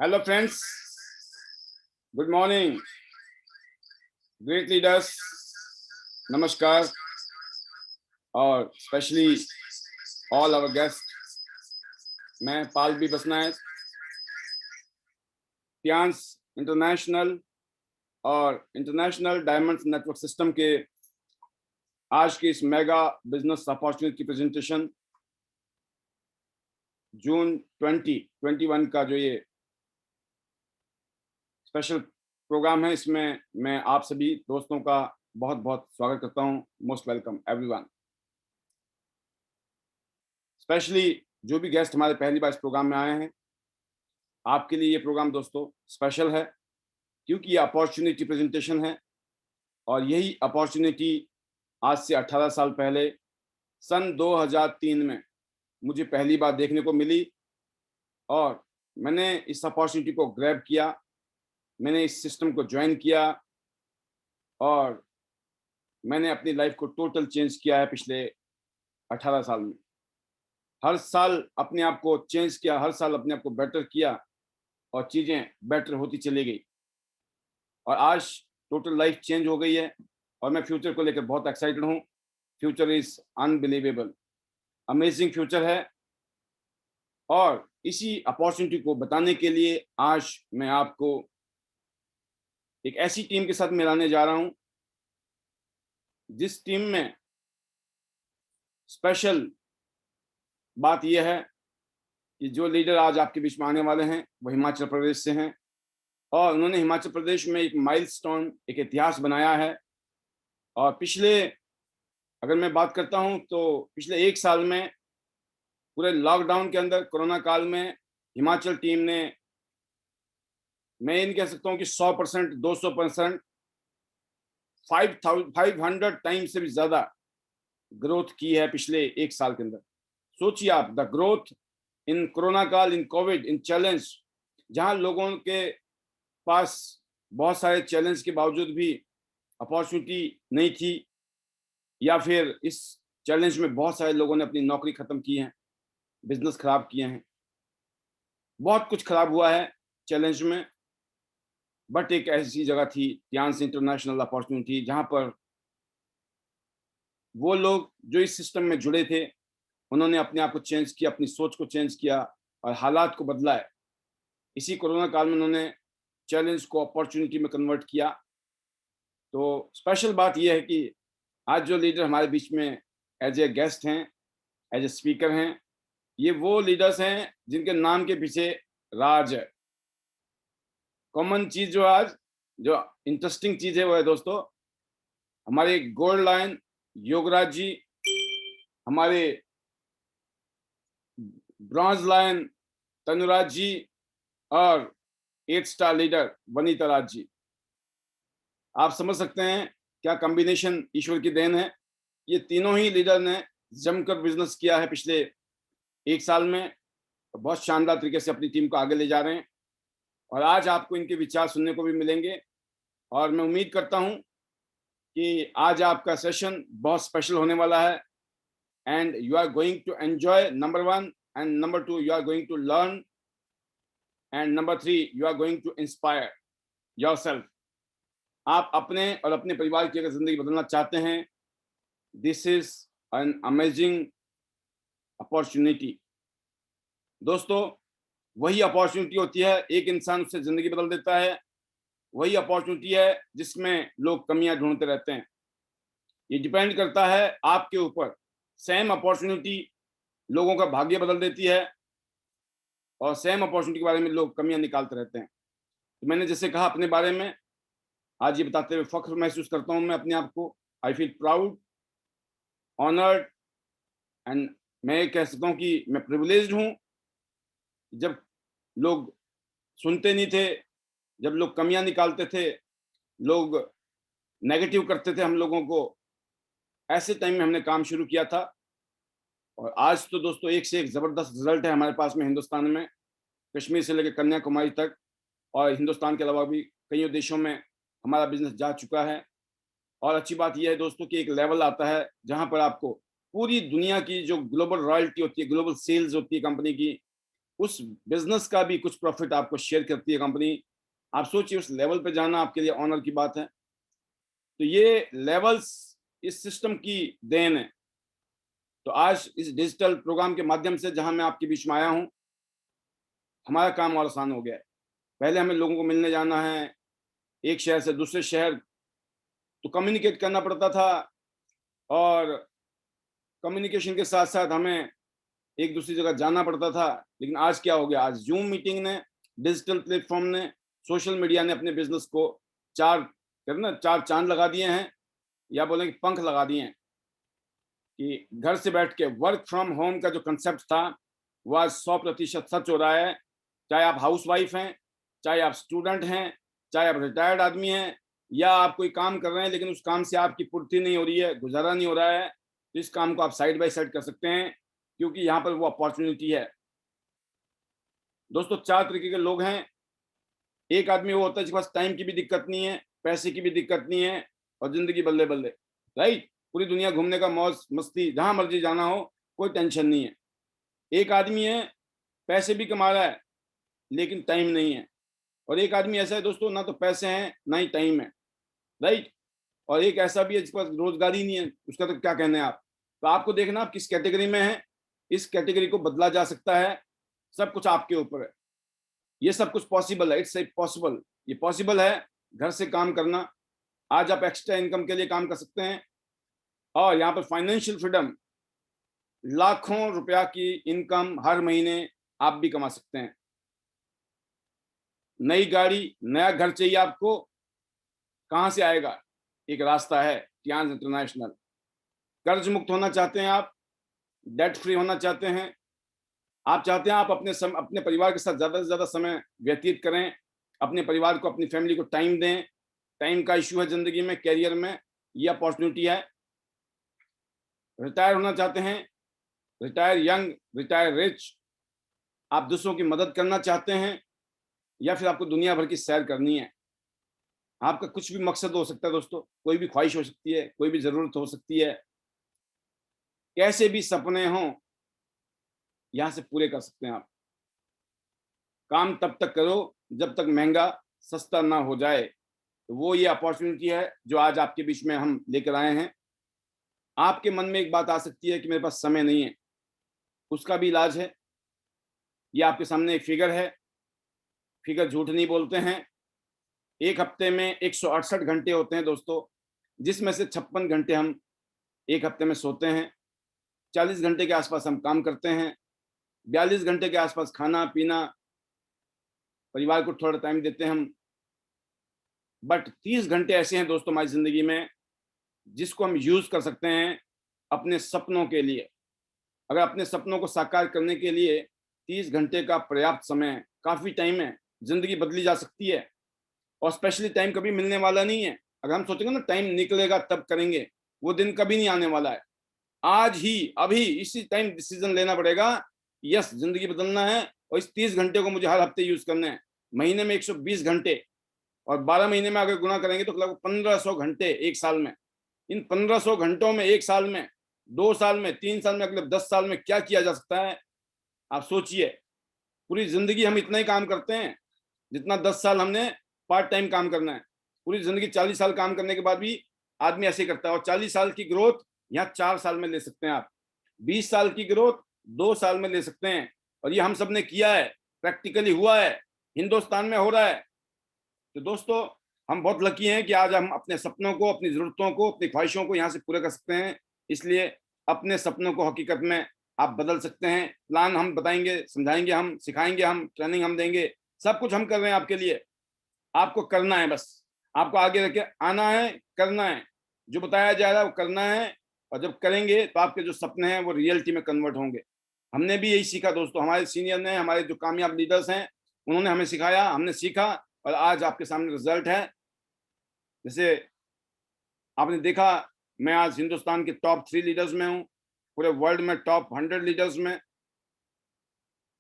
Hello, friends. Good morning. Great leaders. Namaskar. और specially all our guest. मैं पाल B बसनायक, Tiens international और international diamonds network system के आज की इस मेगा बिजनेस अपॉर्चुनिटी की प्रेजेंटेशन जून 2021 का जो ये स्पेशल प्रोग्राम है, इसमें मैं आप सभी दोस्तों का बहुत बहुत स्वागत करता हूं। Most welcome everyone. स्पेशली जो भी गेस्ट हमारे पहली बार इस प्रोग्राम में आए हैं, आपके लिए ये प्रोग्राम दोस्तों स्पेशल है, क्योंकि ये अपॉर्चुनिटी प्रेजेंटेशन है और यही अपॉर्चुनिटी आज से 18 साल पहले सन 2003 में मुझे पहली बार देखने को मिली और मैंने इस अपॉर्चुनिटी को ग्रैब किया। मैंने इस सिस्टम को ज्वाइन किया और मैंने अपनी लाइफ को टोटल चेंज किया है पिछले 18 साल में। हर साल अपने आप को चेंज किया, हर साल अपने आप को बेटर किया और चीज़ें बेटर होती चली गई और आज टोटल लाइफ चेंज हो गई है और मैं फ्यूचर को लेकर बहुत एक्साइटेड हूँ। Future is unbelievable, amazing future है और इसी अपॉर्चुनिटी को बताने के लिए आज मैं आपको एक ऐसी टीम के साथ मिलाने जा रहा हूं जिस टीम में स्पेशल बात यह है कि जो लीडर आज आपके बीच में आने वाले हैं वो हिमाचल प्रदेश से हैं और उन्होंने हिमाचल प्रदेश में एक माइलस्टोन, एक इतिहास बनाया है। और पिछले अगर मैं बात करता हूं तो पिछले 1 साल में पूरे लॉकडाउन के अंदर, कोरोना काल में हिमाचल टीम ने, मैं इन कह सकता हूं कि 100%, 200%, 500 टाइम से भी ज्यादा ग्रोथ की है पिछले 1 साल के अंदर। सोचिए आप, द ग्रोथ इन कोरोना काल, इन कोविड, इन चैलेंज, जहां लोगों के पास बहुत सारे चैलेंज के बावजूद भी अपॉर्चुनिटी नहीं थी या फिर इस चैलेंज में बहुत सारे लोगों ने अपनी नौकरी खत्म की है, बिजनेस खराब किए हैं, बहुत कुछ खराब हुआ है चैलेंज में। बट एक ऐसी जगह थी टियांस इंटरनेशनल अपॉर्चुनिटी, जहां पर वो लोग जो इस सिस्टम में जुड़े थे उन्होंने अपने आप को चेंज किया, अपनी सोच को चेंज किया और हालात को बदला है। इसी कोरोना काल में उन्होंने चैलेंज को अपॉर्चुनिटी में कन्वर्ट किया। तो स्पेशल बात यह है कि आज जो लीडर हमारे बीच में एज ए गेस्ट हैं, एज ए स्पीकर हैं, ये वो लीडर्स हैं जिनके नाम के पीछे राज है। कॉमन चीज जो आज जो इंटरेस्टिंग चीज है वो है दोस्तों, हमारे गोल्ड लायन योगराज जी, हमारे ब्रॉन्ज लायन तनुराज जी और 8 स्टार लीडर वनीता राज जी। आप समझ सकते हैं क्या कॉम्बिनेशन ईश्वर की देन है। ये तीनों ही लीडर ने जमकर बिजनेस किया है पिछले 1 साल में, बहुत शानदार तरीके से अपनी टीम को आगे ले जा रहे हैं और आज आपको इनके विचार सुनने को भी मिलेंगे। और मैं उम्मीद करता हूं कि आज आपका सेशन बहुत स्पेशल होने वाला है and you are going to enjoy, number 1, and number 2 you are going to learn, and number 3 you are going to inspire yourself. आप अपने और अपने परिवार की अगर जिंदगी बदलना चाहते हैं, this is an amazing opportunity. दोस्तों, वही अपॉर्चुनिटी होती है, एक इंसान उससे जिंदगी बदल देता है। वही अपॉर्चुनिटी है जिसमें लोग कमियां ढूंढते रहते हैं। ये डिपेंड करता है आपके ऊपर। सेम अपॉर्चुनिटी लोगों का भाग्य बदल देती है और सेम अपॉर्चुनिटी के बारे में लोग कमियां निकालते रहते हैं। तो मैंने जैसे कहा अपने बारे में, आज ये बताते हुए फख्र महसूस करता हूं मैं अपने आप को। I feel proud, honoured and मैं कह सकता हूं कि मैं प्रिविलेज्ड हूं। जब लोग सुनते नहीं थे, जब लोग कमियां निकालते थे, लोग नेगेटिव करते थे हम लोगों को, ऐसे टाइम में हमने काम शुरू किया था और आज तो दोस्तों एक से एक जबरदस्त रिजल्ट है हमारे पास में हिंदुस्तान में, कश्मीर से लेकर कन्याकुमारी तक और हिंदुस्तान के अलावा भी कई देशों में हमारा बिजनेस जा चुका है। और अच्छी बात यह है दोस्तों कि एक लेवल आता है जहां पर आपको पूरी दुनिया की जो ग्लोबल रॉयल्टी होती है, ग्लोबल सेल्स होती है कंपनी की, उस बिजनेस का भी कुछ प्रॉफिट आपको शेयर करती है कंपनी। आप सोचिए, उस लेवल पे जाना आपके लिए ऑनर की बात है। तो ये लेवल्स इस सिस्टम की देन है। तो आज इस डिजिटल प्रोग्राम के माध्यम से जहां मैं आपके बीच में आया हूं, हमारा काम और आसान हो गया है। पहले हमें लोगों को मिलने जाना है, एक शहर से दूसरे शहर, तो कम्युनिकेट करना पड़ता था, और कम्युनिकेशन के साथ साथ हमें एक दूसरी जगह जाना पड़ता था। लेकिन आज क्या हो गया, आज जूम मीटिंग ने, डिजिटल प्लेटफॉर्म ने, सोशल मीडिया ने अपने बिजनेस को चार, कहते ना, चार चांद लगा दिए हैं, या बोले कि पंख लगा दिए हैं, कि घर से बैठ के वर्क फ्रॉम होम का जो कंसेप्ट था वो आज 100% सच हो रहा है। चाहे आप हाउस वाइफ हैं, चाहे आप स्टूडेंट हैं, चाहे आप रिटायर्ड आदमी हैं, या आप कोई काम कर रहे हैं लेकिन उस काम से आपकी पूर्ति नहीं हो रही है, गुजारा नहीं हो रहा है, तो इस काम को आप साइड बाय साइड कर सकते हैं, क्योंकि यहाँ पर वो अपॉर्चुनिटी है। दोस्तों, चार तरीके के लोग हैं। एक आदमी वो होता है जिसके पास टाइम की भी दिक्कत नहीं है, पैसे की भी दिक्कत नहीं है, और जिंदगी बल्ले बल्ले, राइट, पूरी दुनिया घूमने का मौज मस्ती, जहां मर्जी जाना हो, कोई टेंशन नहीं है। एक आदमी है, पैसे भी कमा रहा है लेकिन टाइम नहीं है। और एक आदमी ऐसा है दोस्तों, ना तो पैसे हैं ना ही टाइम है, राइट। और एक ऐसा भी है जिसके पास रोजगारी नहीं है, उसका तो क्या कहना है आप। तो आपको देखना आप किस कैटेगरी में है, इस कैटेगरी को बदला जा सकता है, सब कुछ आपके ऊपर है। ये सब कुछ पॉसिबल है, इट्स पॉसिबल, ये पॉसिबल है घर से काम करना। आज आप एक्स्ट्रा इनकम के लिए काम कर सकते हैं, और यहाँ पर फाइनेंशियल फ्रीडम, लाखों रुपया की इनकम हर महीने आप भी कमा सकते हैं। नई गाड़ी, नया घर चाहिए आपको, कहां से आएगा, एक रास्ता है, टियान्स इंटरनेशनल। कर्ज मुक्त होना चाहते हैं आप, डेट फ्री होना चाहते हैं, आप चाहते हैं आप अपने परिवार के साथ ज्यादा से ज्यादा समय व्यतीत करें, अपने परिवार को, अपनी फैमिली को टाइम दें, टाइम का इश्यू है जिंदगी में, कैरियर में, ये अपॉर्चुनिटी है। रिटायर होना चाहते हैं, रिटायर यंग, रिटायर रिच, आप दूसरों की मदद करना चाहते हैं, या फिर आपको दुनिया भर की सैर करनी है। आपका कुछ भी मकसद हो सकता है दोस्तों, कोई भी ख्वाहिश हो सकती है, कोई भी जरूरत हो सकती है, कैसे भी सपने हों, यहां से पूरे कर सकते हैं आप। काम तब तक करो जब तक महंगा सस्ता ना हो जाए। तो वो ये अपॉर्चुनिटी है जो आज आपके बीच में हम लेकर आए हैं। आपके मन में एक बात आ सकती है कि मेरे पास समय नहीं है, उसका भी इलाज है। ये आपके सामने एक फिगर है, फिगर झूठ नहीं बोलते हैं। एक हफ्ते में 168 घंटे होते हैं दोस्तों, जिसमें से 56 घंटे हम एक हफ्ते में सोते हैं, 40 घंटे के आसपास हम काम करते हैं, 42 घंटे के आसपास खाना पीना, परिवार को थोड़ा टाइम देते हैं हम। बट 30 घंटे ऐसे हैं दोस्तों हमारी जिंदगी में, जिसको हम यूज कर सकते हैं अपने सपनों के लिए। अगर अपने सपनों को साकार करने के लिए 30 घंटे का पर्याप्त समय है, काफी टाइम है, जिंदगी बदली जा सकती है। और स्पेशली टाइम कभी मिलने वाला नहीं है। अगर हम सोचेंगे ना टाइम निकलेगा तब करेंगे, वो दिन कभी नहीं आने वाला है। आज ही, अभी, इसी टाइम डिसीजन लेना पड़ेगा, यस, जिंदगी बदलना है, और इस 30 घंटे को मुझे हर हफ्ते यूज करने हैं। महीने में 120 घंटे, और 12 महीने में अगर गुना करेंगे तो लगभग 1500 घंटे एक साल में। इन 1500 घंटों में एक साल में, 2 साल में, 3 साल में, अगले 10 साल में क्या किया जा सकता है, आप सोचिए। पूरी जिंदगी हम इतना ही काम करते हैं जितना 10 साल हमने पार्ट टाइम काम करना है। पूरी जिंदगी 40 साल काम करने के बाद भी आदमी ऐसे करता है। और 40 साल की ग्रोथ यहाँ 4 साल में ले सकते हैं आप, 20 साल की ग्रोथ 2 साल में ले सकते हैं। और ये हम सब ने किया है, प्रैक्टिकली हुआ है, हिंदुस्तान में हो रहा है। तो दोस्तों, हम बहुत लकी हैं कि आज हम अपने सपनों को, अपनी जरूरतों को, अपनी ख्वाहिशों को यहाँ से पूरे कर सकते हैं। इसलिए अपने सपनों को हकीकत में आप बदल सकते हैं। प्लान हम बताएंगे, समझाएंगे, हम सिखाएंगे, हम ट्रेनिंग हम देंगे, सब कुछ हम कर रहे हैं आपके लिए। आपको करना है, बस आपको आगे रख के आना है, करना है, जो बताया जा रहा है वो करना है। और जब करेंगे तो आपके जो सपने हैं वो रियलिटी में कन्वर्ट होंगे। हमने भी यही सीखा दोस्तों, हमारे सीनियर ने, हमारे जो कामयाब लीडर्स हैं, उन्होंने हमें सिखाया, हमने सीखा, और आज आपके सामने रिजल्ट है। जैसे आपने देखा, मैं आज हिंदुस्तान के टॉप 3 लीडर्स में हूँ, पूरे वर्ल्ड में टॉप 100 लीडर्स में,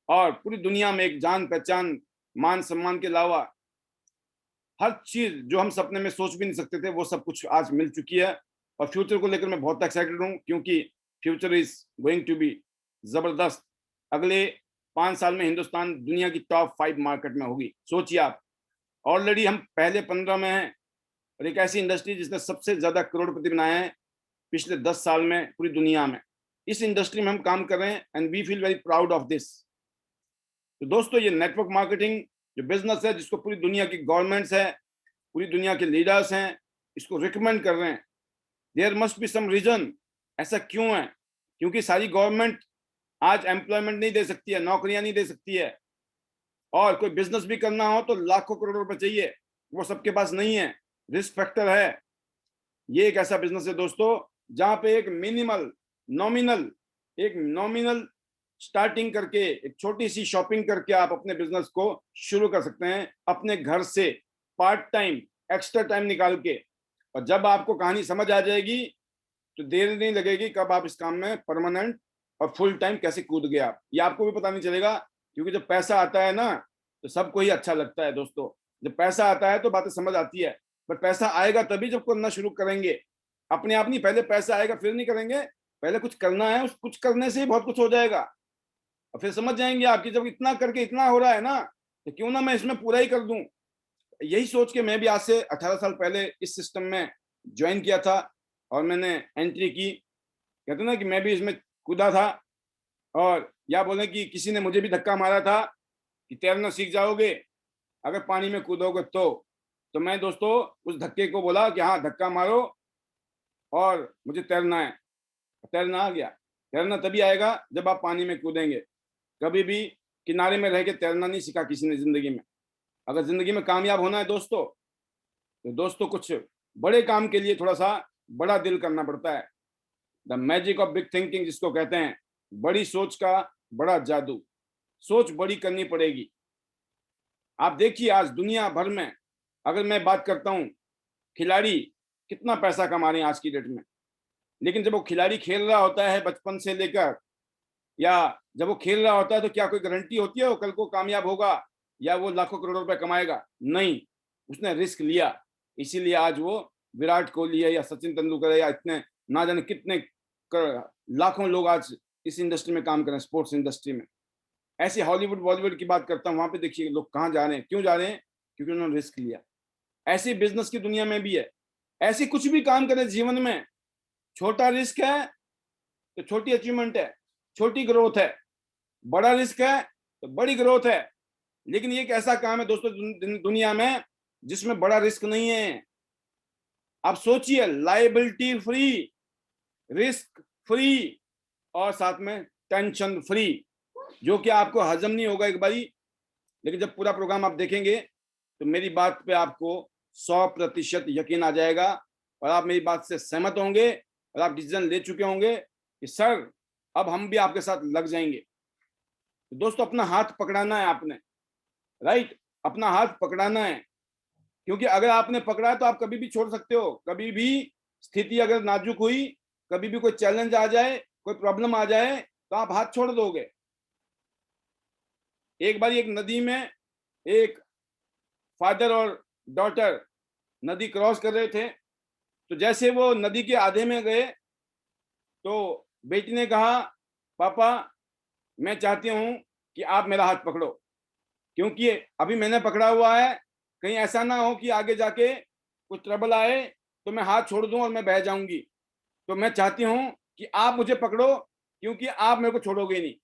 और पूरी दुनिया में एक जान पहचान, मान सम्मान के अलावा हर चीज जो हम सपने में सोच भी नहीं सकते थे, वो सब कुछ आज मिल चुकी है। और फ्यूचर को लेकर मैं बहुत एक्साइटेड हूँ, क्योंकि future is going to be जबरदस्त। अगले 5 साल में हिंदुस्तान दुनिया की टॉप 5 मार्केट में होगी। सोचिए आप, ऑलरेडी हम पहले 15 में हैं, और एक ऐसी इंडस्ट्री जिसने सबसे ज्यादा करोड़पति बनाए हैं पिछले 10 साल में पूरी दुनिया में, इस इंडस्ट्री में हम काम कर रहे हैं, and we feel very proud of this. तो दोस्तों, ये नेटवर्क मार्केटिंग जो बिजनेस है, जिसको पूरी दुनिया की गवर्नमेंट्स है, पूरी दुनिया के लीडर्स हैं, इसको रिकमेंड कर रहे हैं, there must be some reason. ऐसा क्यों है? क्योंकि सारी गवर्नमेंट आज एम्प्लॉयमेंट नहीं दे सकती है, नौकरियां नहीं दे सकती है, और कोई बिजनेस भी करना हो तो लाखों करोड़ रुपए चाहिए, वो सबके पास नहीं है, रिस्क फैक्टर है। ये एक ऐसा बिजनेस है दोस्तों, जहां पे एक नॉमिनल स्टार्टिंग करके, एक छोटी सी शॉपिंग करके आप अपने बिजनेस को शुरू कर सकते हैं अपने घर से, पार्ट टाइम, एक्स्ट्रा टाइम निकाल के। और जब आपको कहानी समझ आ जाएगी तो देर नहीं लगेगी कब आप इस काम में परमानेंट और फुल टाइम कैसे कूद गए आप, ये आपको भी पता नहीं चलेगा। क्योंकि जब पैसा आता है ना, तो सबको ही अच्छा लगता है दोस्तों। जब पैसा आता है तो बातें समझ आती है, पर पैसा आएगा तभी जब करना शुरू करेंगे। अपने आप नहीं, पहले पैसा आएगा फिर नहीं करेंगे, पहले कुछ करना है, उस कुछ करने से ही बहुत कुछ हो जाएगा। और फिर समझ जाएंगे आपकी, जब इतना करके इतना हो रहा है ना, तो क्यों ना मैं इसमें पूरा ही कर दूं। यही सोच के मैं भी आज से 18 साल पहले इस सिस्टम में ज्वाइन किया था, और मैंने एंट्री की। कहते ना कि मैं भी इसमें कूदा था, और या बोले कि किसी ने मुझे भी धक्का मारा था कि तैरना सीख जाओगे अगर पानी में कूदोगे तो मैं दोस्तों उस धक्के को बोला कि हाँ, धक्का मारो और मुझे तैरना है। तैरना आ गया। तैरना तभी आएगा जब आप पानी में कूदेंगे। कभी भी किनारे में रह के तैरना नहीं सीखा किसी ने जिंदगी में। अगर जिंदगी में कामयाब होना है दोस्तों, तो दोस्तों कुछ बड़े काम के लिए थोड़ा सा बड़ा दिल करना पड़ता है। The magic of big thinking जिसको कहते हैं, बड़ी सोच का बड़ा जादू। सोच बड़ी करनी पड़ेगी। आप देखिए आज दुनिया भर में, अगर मैं बात करता हूं, खिलाड़ी कितना पैसा कमा रहे हैं आज की डेट में, लेकिन जब वो खिलाड़ी खेल रहा होता है बचपन से लेकर, या जब वो खेल रहा होता है, तो क्या कोई गारंटी होती है वो कल को कामयाब होगा या वो लाखों करोड़ रुपए कमाएगा? नहीं, उसने रिस्क लिया। इसीलिए आज वो विराट कोहली है या सचिन तेंदुलकर है या इतने ना जाने कितने लाखों लोग आज इस इंडस्ट्री में काम कर रहे हैं, स्पोर्ट्स इंडस्ट्री में। ऐसे हॉलीवुड बॉलीवुड की बात करता हूँ, वहां पे देखिए लोग कहाँ जा रहे हैं, क्यों जा रहे हैं? क्योंकि उन्होंने रिस्क लिया। ऐसे बिजनेस की दुनिया में भी है। ऐसे कुछ भी काम करें जीवन में, छोटा रिस्क है तो छोटी अचीवमेंट है, छोटी ग्रोथ है। बड़ा रिस्क है तो बड़ी ग्रोथ है। लेकिन ये एक ऐसा काम है दोस्तों दुनिया में जिसमें बड़ा रिस्क नहीं है। आप सोचिए, लायबिलिटी फ्री, रिस्क फ्री, और साथ में टेंशन फ्री, जो कि आपको हजम नहीं होगा एक बारी, लेकिन जब पूरा प्रोग्राम आप देखेंगे तो मेरी बात पे आपको 100% यकीन आ जाएगा, और आप मेरी बात से सहमत होंगे, और आप डिसीजन ले चुके होंगे कि सर अब हम भी आपके साथ लग जाएंगे। तो दोस्तों, अपना हाथ पकड़ाना है आपने, राइट? अपना हाथ पकड़ाना है, क्योंकि अगर आपने पकड़ा तो आप कभी भी छोड़ सकते हो। कभी भी स्थिति अगर नाजुक हुई, कभी भी कोई चैलेंज आ जाए, कोई प्रॉब्लम आ जाए, तो आप हाथ छोड़ दोगे। एक बार एक नदी में एक फादर और डॉटर नदी क्रॉस कर रहे थे, तो जैसे वो नदी के आधे में गए तो बेटी ने कहा, पापा मैं चाहती हूं कि आप मेरा हाथ पकड़ो, क्योंकि अभी मैंने पकड़ा हुआ है, कहीं ऐसा ना हो कि आगे जाके कुछ ट्रबल आए तो मैं हाथ छोड़ दूं और मैं बह जाऊंगी। तो मैं चाहती हूं कि आप मुझे पकड़ो, क्योंकि आप मेरे को छोड़ोगे नहीं।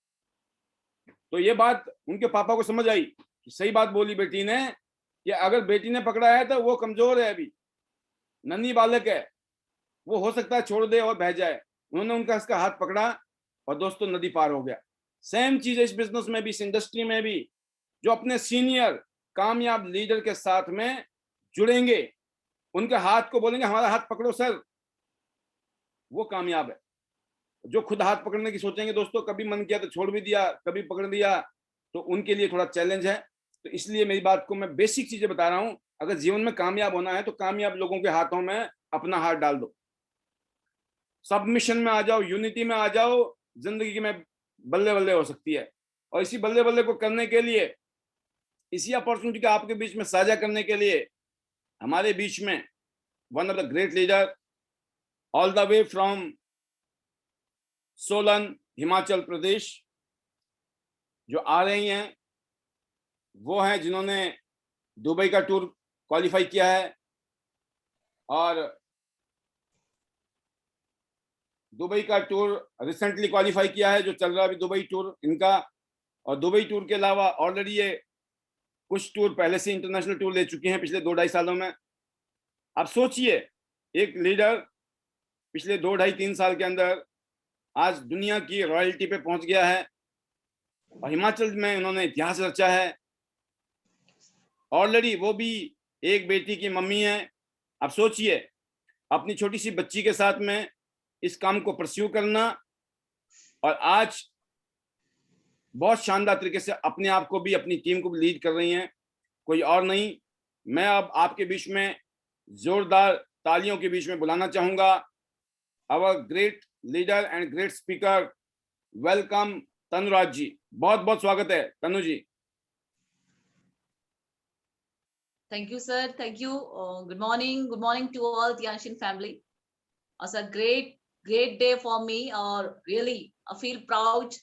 तो ये बात उनके पापा को समझ आई कि सही बात बोली बेटी ने, कि अगर बेटी ने पकड़ा है तो वो कमजोर है, अभी नन्ही बालक है, वो हो सकता है छोड़ दे और बह जाए। उन्होंने उनका इसका हाथ पकड़ा और दोस्तों नदी पार हो गया। सेम चीज है इस बिजनेस में भी, इस इंडस्ट्री में भी। जो अपने सीनियर कामयाब लीडर के साथ में जुड़ेंगे, उनके हाथ को बोलेंगे हमारा हाथ पकड़ो सर, वो कामयाब है। जो खुद हाथ पकड़ने की सोचेंगे दोस्तों, कभी मन किया तो छोड़ भी दिया, कभी पकड़ दिया, तो उनके लिए थोड़ा चैलेंज है। तो इसलिए मेरी बात को मैं बेसिक चीजें बता रहा हूं। अगर जीवन में कामयाब होना है तो कामयाब लोगों के हाथों में अपना हाथ डाल दो, सबमिशन में आ जाओ, यूनिटी में आ जाओ, जिंदगी में बल्ले बल्ले हो सकती है। और इसी बल्ले बल्ले को करने के लिए, इसी अपॉर्चुनिटी को आपके बीच में साझा करने के लिए, हमारे बीच में one of the great leader, all the way from Solan, Himachal Pradesh, जो आ रही हैं वो हैं जिन्होंने दुबई का टूर क्वालिफाई किया है और दुबई का टूर रिसेंटली क्वालिफाई किया है, जो चल रहा है अभी दुबई टूर इनका। और दुबई टूर के अलावा ऑलरेडी ये कुछ टूर पहले से इंटरनेशनल टूर ले चुके हैं पिछले 2-2.5 सालों में। अब सोचिए, एक लीडर पिछले 2-2.5-3 साल के अंदर आज दुनिया की रॉयल्टी पे पहुंच गया है और हिमाचल में उन्होंने इतिहास रचा है। ऑलरेडी वो भी एक बेटी की मम्मी है। अब सोचिए, अपनी छोटी सी बच्ची के साथ में इस काम को परस्यू करना और आज बहुत शानदार तरीके से अपने आप को भी, अपनी टीम को भी लीड कर रही हैं। कोई और नहीं, मैं अब आपके बीच में जोरदार तालियों के बीच में बुलाना चाहूंगा our great leader and great speaker, welcome Tanuraj ji. बहुत बहुत स्वागत है तनु जी। Thank you, sir. Thank you. Good morning. Good morning to all the Anshin family. It's a great day for me. Or really, I feel proud